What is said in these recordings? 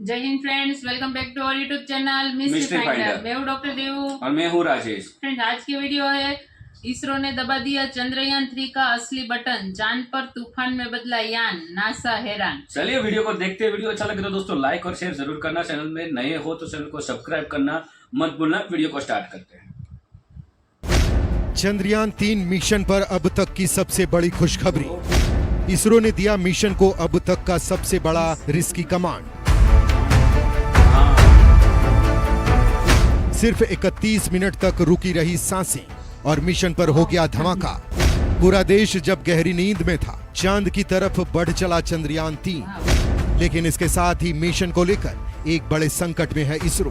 जय Hind friends, welcome back to our YouTube channel mystery finder. मैं हूँ डॉक्टर देवू और मैं हूँ राजेश। फ्रेंड्स, आज की वीडियो है इसरो ने दबा दिया चंद्रयान 3 का असली बटन, चांद पर तूफान में बदला यान, नासा हैरान। चलिए वीडियो को देखते हैं। वीडियो अच्छा लगे तो दोस्तों लाइक और शेयर जरूर करना। चैनल में नए हो तो चैनल को सब्सक्राइब करना मत भूलना। वीडियो को स्टार्ट करते हैं। चंद्रयान 3 मिशन पर अब तक की सबसे बड़ी खुशखबरी। इसरो ने दिया मिशन को अब तक का सबसे बड़ा रिस्की कमांड। सिर्फ 31 मिनट तक रुकी रही सांसें और मिशन पर हो गया धमाका। पूरा देश जब गहरी नींद में था, चांद की तरफ बढ़ चला चंद्रयान 3। लेकिन इसके साथ ही मिशन को लेकर एक बड़े संकट में है इसरो।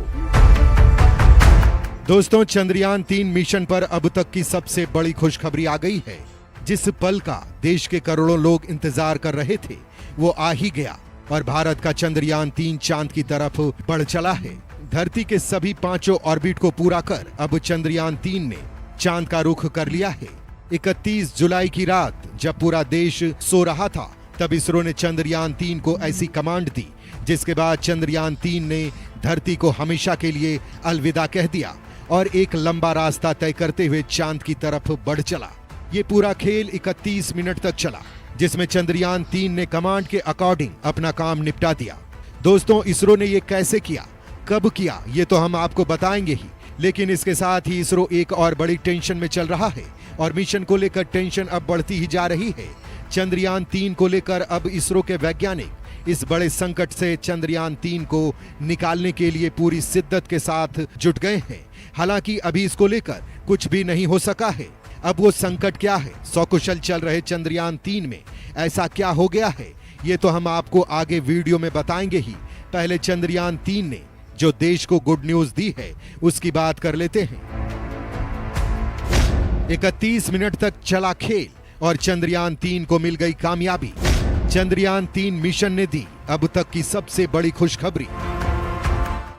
दोस्तों, चंद्रयान 3 मिशन पर अब तक की सबसे बड़ी खुशखबरी आ गई है। जिस पल का देश के करोड़ों लोग इंतजार कर रहे थे, वो आ ही गया और भारत का चंद्रयान 3 चांद की तरफ बढ़ चला है। धरती के सभी 5 ऑर्बिट को पूरा कर अब चंद्रयान 3 ने चांद का रुख कर लिया है। 31 जुलाई की रात जब पूरा देश सो रहा था, तब इसरो ने चंद्रयान 3 को ऐसी कमांड दी, जिसके बाद चंद्रयान 3 ने धरती को हमेशा के लिए अलविदा कह दिया और एक लंबा रास्ता तय करते हुए चांद की तरफ बढ़ चला। ये पूरा खेल 31 मिनट तक चला, जिसमें चंद्रयान 3 ने कमांड के अकॉर्डिंग अपना काम निपटा दिया। दोस्तों, इसरो ने ये कैसे किया, कब किया, ये तो हम आपको बताएंगे ही, लेकिन इसके साथ ही इसरो एक और बड़ी टेंशन में चल रहा है और मिशन को लेकर टेंशन अब बढ़ती ही जा रही है। चंद्रयान 3 को लेकर अब इसरो के वैज्ञानिक इस बड़े संकट से चंद्रयान 3 को निकालने के लिए पूरी शिद्दत के साथ जुट गए हैं। हालांकि अभी इसको लेकर कुछ भी नहीं हो सका है। अब वो संकट क्या है, सकुशल चल रहे चंद्रयान 3 में ऐसा क्या हो गया है, ये तो हम आपको आगे वीडियो में बताएंगे ही। पहले चंद्रयान 3 ने जो देश को गुड न्यूज दी है, उसकी बात कर लेते हैं। 31 मिनट तक चला खेल और चंद्रयान 3 को मिल गई कामयाबी। चंद्रयान 3 मिशन ने दी अब तक की सबसे बड़ी खुशखबरी।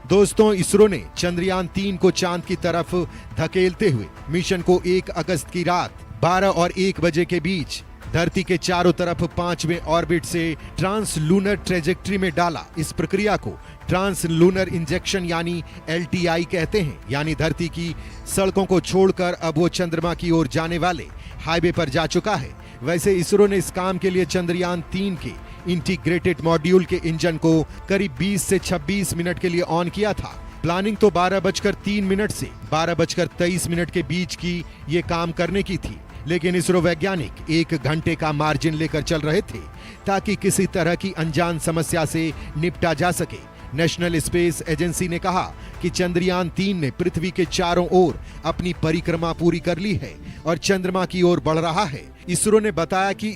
दोस्तों, इसरो ने चंद्रयान 3 को चांद की तरफ धकेलते हुए मिशन को 1 अगस्त की रात 12 और 1 बजे के बीच धरती के चारों तरफ 5वें ऑर्बिट से ट्रांस लूनर ट्रेजेक्ट्री में डाला। इस प्रक्रिया को ट्रांस लूनर इंजेक्शन यानी LTI कहते हैं। यानी धरती की सड़कों को छोड़कर अब वो चंद्रमा की ओर जाने वाले हाईवे पर जा चुका है। वैसे इसरो ने इस काम के लिए चंद्रयान 3 के इंटीग्रेटेड मॉड्यूल के इंजन को करीब 20 से 26 मिनट के लिए ऑन किया था। प्लानिंग तो 12:03 से 12:23 के बीच की ये काम करने की थी, लेकिन इसरो वैज्ञानिक 1 घंटे का मार्जिन लेकर चल रहे थे ताकि किसी तरह की अनजान समस्या से निपटा जा सके। नेशनल स्पेस एजेंसी ने कहा कि चंद्रयान 3 ने पृथ्वी के चारों ओर अपनी परिक्रमा पूरी कर ली है और चंद्रमा की ओर बढ़ रहा है। इसरो ने बताया कि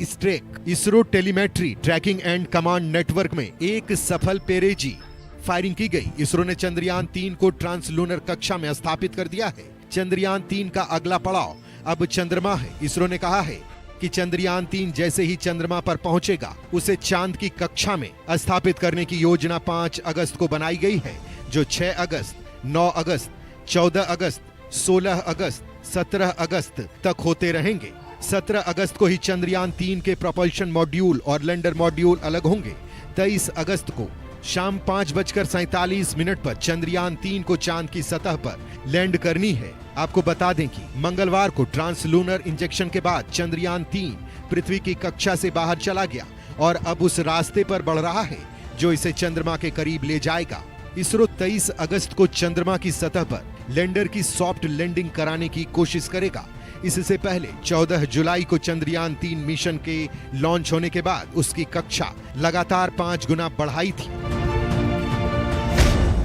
ISRO telemetry tracking and command network में एक सफल पेरेजी फायरिंग की गई। इसरो ने चंद्रयान 3 को ट्रांसलूनर कक्षा में स्थापित कर दिया है। चंद्रयान 3 का अगला पड़ाव अब चंद्रमा है। इसरो ने कहा है कि चंद्रयान 3 जैसे ही चंद्रमा पर पहुंचेगा, उसे चांद की कक्षा में स्थापित करने की योजना 5 अगस्त को बनाई गई है, जो 6 अगस्त, 9 अगस्त, 14 अगस्त, 16 अगस्त, 17 अगस्त तक होते रहेंगे। 17 अगस्त को ही चंद्रयान 3 के प्रोपल्शन मॉड्यूल और लैंडर मॉड्यूल अलग होंगे। 23 अगस्त को शाम 5:47 पर चंद्रयान 3 को चांद की सतह पर लैंड करनी है। आपको बता दें कि मंगलवार को ट्रांसलूनर इंजेक्शन के बाद चंद्रयान 3 पृथ्वी की कक्षा से बाहर चला गया और अब उस रास्ते पर बढ़ रहा है जो इसे चंद्रमा के करीब ले जाएगा। इसरो 23 अगस्त को चंद्रमा की सतह पर लैंडर की सॉफ्ट लैंडिंग कराने की कोशिश करेगा। इससे पहले 14 जुलाई को चंद्रयान 3 मिशन के लॉन्च होने के बाद उसकी कक्षा लगातार 5 गुना बढ़ाई थी।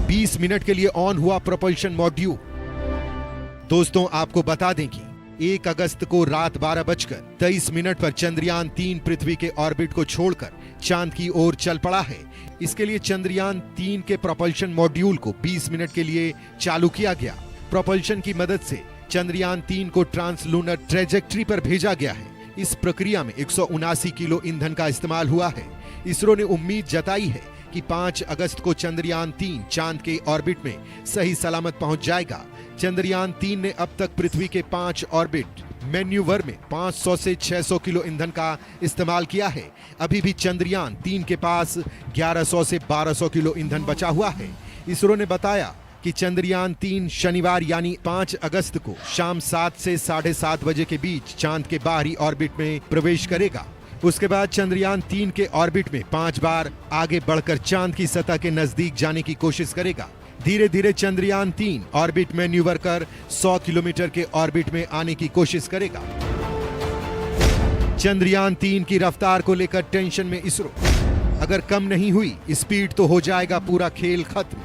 20 मिनट के लिए ऑन हुआ प्रोपल्शन मॉड्यूल। दोस्तों, आपको बता दें कि 1 अगस्त को रात 12:23 पर चंद्रयान 3 पृथ्वी के ऑर्बिट को छोड़कर चांद की ओर चल पड़ा है। इसके लिए चंद्रयान 3 के प्रोपल्शन मॉड्यूल को 20 मिनट के लिए चालू किया गया। प्रोपल्शन की मदद से चंद्रयान 3 को ट्रांसलूनर ट्रेजेक्ट्री पर भेजा गया है। इस प्रक्रिया में 179 किलो ईंधन का इस्तेमाल हुआ है। इसरो ने उम्मीद जताई है कि 5 अगस्त को चंद्रयान 3 चांद के ऑर्बिट में सही सलामत पहुंच जाएगा। चंद्रयान 3 ने अब तक पृथ्वी के 5 ऑर्बिट मैन्यूवर में 500 से 600 किलो ईंधन का इस्तेमाल किया है। अभी भी चंद्रयान 3 के पास 1100 से 1200 किलो ईंधन बचा हुआ है। इसरो ने बताया कि चंद्रयान 3 शनिवार यानी 5 अगस्त को शाम 7 से 7:30 बजे के बीच चांद के बाहरी ऑर्बिट में प्रवेश करेगा। उसके बाद चंद्रयान 3 के ऑर्बिट में 5 बार आगे बढ़कर चांद की सतह के नजदीक जाने की कोशिश करेगा। धीरे धीरे चंद्रयान 3 ऑर्बिट मैन्यूवर कर 100 किलोमीटर के ऑर्बिट में आने की कोशिश करेगा। चंद्रयान 3 की रफ्तार को लेकर टेंशन में इसरो। अगर कम नहीं हुई स्पीड तो हो जाएगा पूरा खेल खत्म।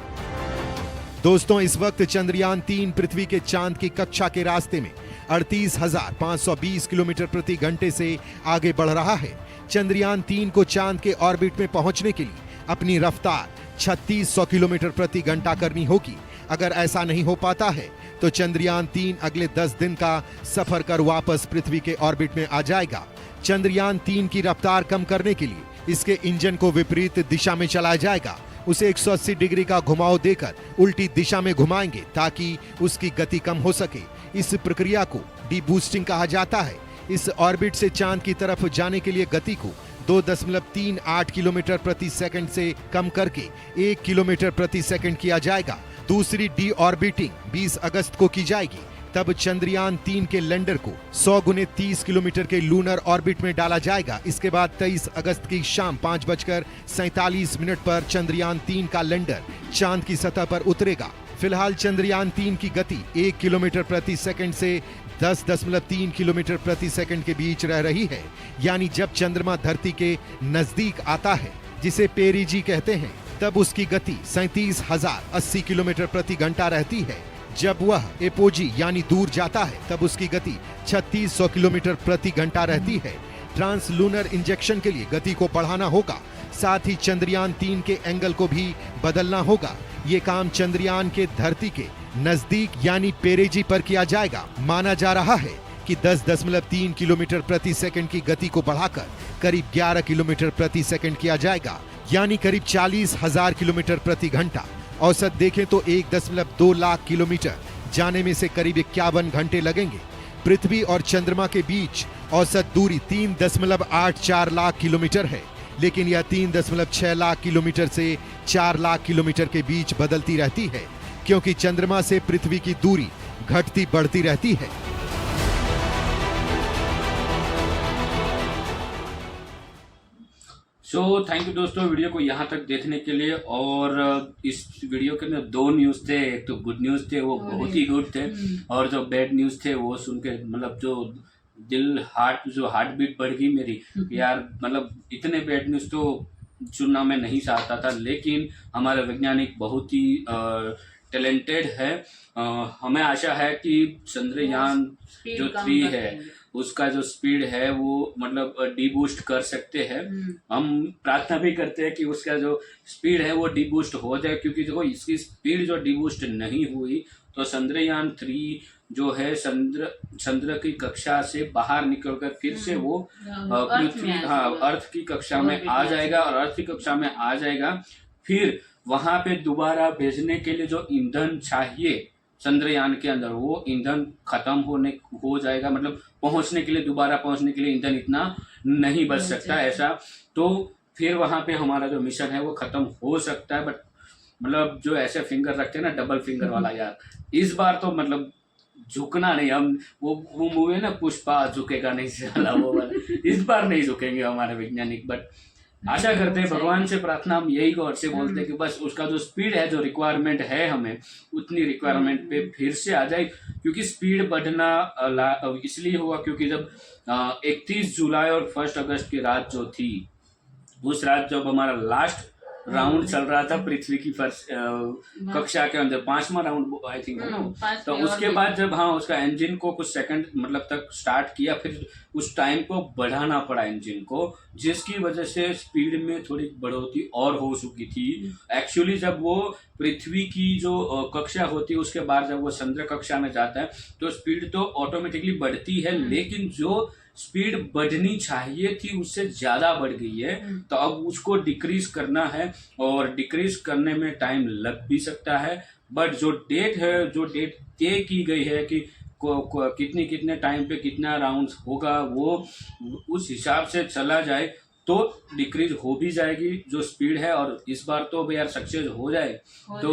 दोस्तों, इस वक्त चंद्रयान 3 पृथ्वी के चांद की कक्षा के रास्ते में 38,520 किलोमीटर प्रति घंटे से आगे बढ़ रहा है। चंद्रयान 3 को चांद के ऑर्बिट में पहुंचने के लिए अपनी रफ्तार 3600 किलोमीटर प्रति घंटा करनी होगी। अगर ऐसा नहीं हो पाता है तो चंद्रयान 3 अगले 10 दिन का सफर कर वापस पृथ्वी के ऑर्बिट में आ जाएगा। चंद्रयान 3 की रफ्तार कम करने के लिए इसके इंजन को विपरीत दिशा में चलाया जाएगा। उसे 180 डिग्री का घुमाव देकर उल्टी दिशा में घुमाएंगे ताकि उसकी गति कम हो सके। इस प्रक्रिया को डीबूस्टिंग कहा जाता है। इस ऑर्बिट से चांद की तरफ जाने के लिए गति को 2.38 किलोमीटर प्रति सेकंड से कम करके 1 किलोमीटर प्रति सेकंड किया जाएगा। दूसरी डी ऑर्बिटिंग 20 अगस्त को की जाएगी। तब चंद्रयान 3 के लैंडर को 100 गुने 30 किलोमीटर के लूनर ऑर्बिट में डाला जाएगा। इसके बाद 23 अगस्त की शाम 5:47 पर चंद्रयान 3 का लैंडर चांद की सतह पर उतरेगा। फिलहाल चंद्रयान 3 की गति 1 किलोमीटर प्रति सेकंड से 10.3 किलोमीटर प्रति सेकंड के बीच रह रही है। यानी जब चंद्रमा धरती के नजदीक आता है, जिसे पेरिजी कहते हैं, तब उसकी गति 37,080 किलोमीटर प्रति घंटा रहती है। जब वह एपोजी यानी दूर जाता है तब उसकी गति 3600 किलोमीटर प्रति घंटा रहती है। ट्रांसलूनर इंजेक्शन के लिए गति को बढ़ाना होगा। साथ ही चंद्रयान 3 के एंगल को भी बदलना होगा। ये काम चंद्रयान के धरती के नजदीक यानी पेरेजी पर किया जाएगा। माना जा रहा है कि 10.3 किलोमीटर प्रति सेकंड की गति को बढ़ाकर करीब 11 किलोमीटर प्रति सेकंड किया जाएगा, यानी करीब 40,000 किलोमीटर प्रति घंटा। औसत देखें तो 1.2 लाख किलोमीटर जाने में से करीब 51 घंटे लगेंगे। पृथ्वी और चंद्रमा के बीच औसत दूरी 3.84 लाख किलोमीटर है, लेकिन यह 3.6 लाख किलोमीटर से 4 लाख किलोमीटर के बीच बदलती रहती है, क्योंकि चंद्रमा से पृथ्वी की दूरी घटती बढ़ती रहती है। सो थैंक यू दोस्तों वीडियो को यहाँ तक देखने के लिए। और इस वीडियो के अंदर 2 न्यूज़ थे। एक तो गुड न्यूज़ थे, वो बहुत ही गुड थे, और जो बैड न्यूज़ थे वो सुन के मतलब जो हार्ट बीट बढ़ गई मेरी यार। मतलब इतने बैड न्यूज़ तो सुनना मैं नहीं चाहता था, लेकिन हमारे वैज्ञानिक बहुत ही टैलेंटेड है। हमें आशा है कि चंद्रयान जो 3 है उसका जो स्पीड है वो मतलब डीबूस्ट कर सकते हैं। हम प्रार्थना भी करते हैं कि उसका जो स्पीड है वो डीबूस्ट हो जाए, क्योंकि देखो इसकी स्पीड जो डीबूस्ट नहीं हुई तो चंद्रयान 3 जो है चंद्र की कक्षा से बाहर निकलकर फिर से वो पृथ्वी अर्थ की कक्षा में आ जाएगा। और अर्थ की कक्षा में आ जाएगा, फिर वहां पे दोबारा भेजने के लिए जो ईंधन चाहिए चंद्रयान के अंदर, वो ईंधन खत्म हो जाएगा। मतलब दोबारा पहुंचने के लिए ईंधन इतना नहीं बच सकता ऐसा। तो फिर वहां पे हमारा जो मिशन है वो खत्म हो सकता है। बट मतलब जो ऐसे फिंगर रखते हैं ना, डबल फिंगर वाला यार, इस बार तो मतलब झुकना नहीं। हम वो मूवी है ना पुष्पा, झुकेगा नहीं साला, वो वाला। इस बार नहीं झुकेंगे हमारे वैज्ञानिक। बट आशा करते हैं, भगवान से प्रार्थना हम यही गौर से बोलते हैं कि बस उसका जो स्पीड है, जो रिक्वायरमेंट है हमें, उतनी रिक्वायरमेंट पे फिर से आ जाए। क्योंकि स्पीड बढ़ना इसलिए हुआ क्योंकि जब 31 जुलाई और 1 अगस्त की रात जो थी, उस रात जब हमारा लास्ट राउंड चल रहा था पृथ्वी की कक्षा के अंदर, 5वां राउंड आई थिंक है ना। तो उसके बाद जब उसका इंजन को कुछ सेकंड मतलब तक स्टार्ट किया, फिर उस टाइम को बढ़ाना पड़ा इंजन को, जिसकी वजह से स्पीड में थोड़ी बढ़ोतरी और हो चुकी थी। एक्चुअली जब वो पृथ्वी की जो कक्षा होती है उसके बाद जब वो चंद्र कक्षा में जाता है तो स्पीड तो ऑटोमेटिकली बढ़ती है, लेकिन जो स्पीड बढ़नी चाहिए थी उससे ज्यादा बढ़ गई है। तो अब उसको डिक्रीज करना है, और डिक्रीज करने में टाइम लग भी सकता है। बट जो डेट है, जो डेट तय की गई है कि कितने टाइम पे कितना राउंड्स होगा वो उस हिसाब से चला जाए तो डिक्रीज हो भी जाएगी जो स्पीड है। और इस बार तो यार सक्सेस हो जाए तो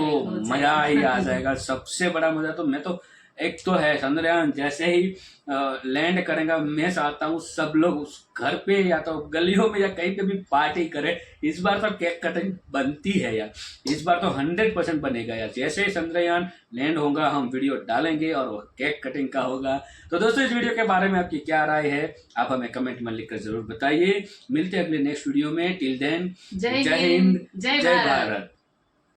मजा ही आ जाएगा। सबसे बड़ा मजा तो मैं तो एक तो है चंद्रयान जैसे ही लैंड करेगा मैं चाहता हूँ सब लोग उस घर पे या तो गलियों में या कहीं पे भी पार्टी करें। इस बार तो केक कटिंग बनती है यार, इस बार तो 100% बनेगा यार। जैसे ही चंद्रयान लैंड होगा हम वीडियो डालेंगे और वो केक कटिंग का होगा। तो दोस्तों इस वीडियो के बारे में आपकी क्या राय है आप हमें कमेंट में लिखकर जरूर बताइए। मिलते हैं अगले नेक्स्ट वीडियो में। टिल देन जय हिंद जय भारत।